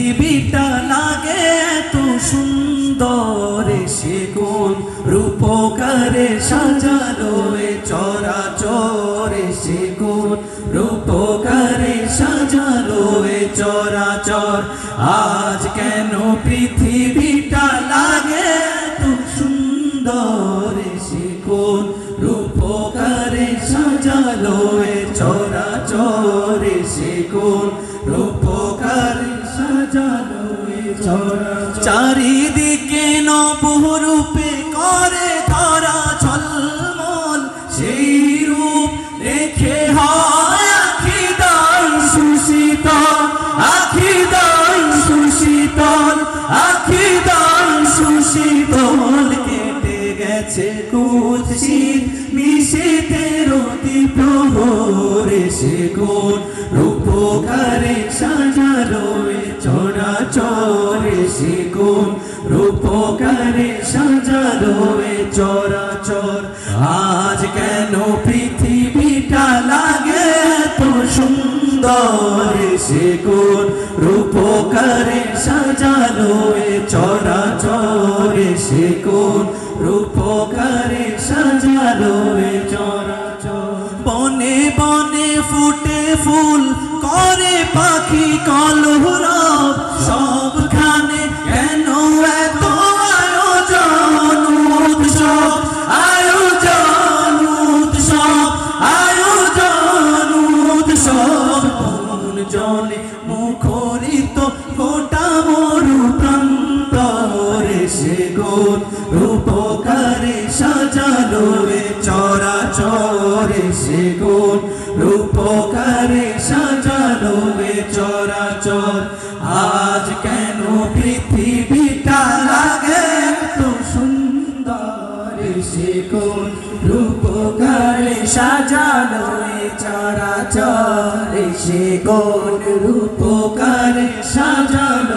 পৃথিবীটা লাগে এত সুন্দর, সে কোন রূপকারে সাজালো এ চরাচর, সে কোন রূপকারে সাজালো এ চরাচর। আজ কেন পৃথিবীটা লাগে এত সুন্দর, সে কোন রূপকারে সাজালো এ চরাচর, সে কোন রূপকারে সাজালো এ চরাচর। চারিদিকে নবরূপে করে ধরা ঝলমল, সেই রূপ দেখে হয় আখি দাই সুশীতল, আখি দাই সুশীতল, আখি দাই সুশীতল। কেটে গেছে কুৎসিত নিশীথের অতি প্রহরে, সে কোন রূপকারে সাজালো এ চরাচর, সে কোন রূপকারে সাজালো এ চরাচর। আজ কেন পৃথিবীটা লাগে এত সুন্দর, সে কোন রূপকারে সাজালো এ চরাচর, সে কোন রূপকারে সাজালো এ চরাচর। বনে বনে ফুটে ফুল করে পাখি কলরব, সবখানে কেন এত আয়োজন উৎসব, আয়োজন উৎসব, আয়োজন উৎসব। কোন জলে মুখরিত গোটা মরু প্রান্তরে, সে কোন রূপকারে সাজালো এ চরাচর, সে কোন রূপকারে সাজালো এ চরাচর। আজ কেন পৃথিবীটা লাগে এত সুন্দর, সে কোন রূপকারে সাজালো এ চরাচর, সে কোন রূপকারে সাজালো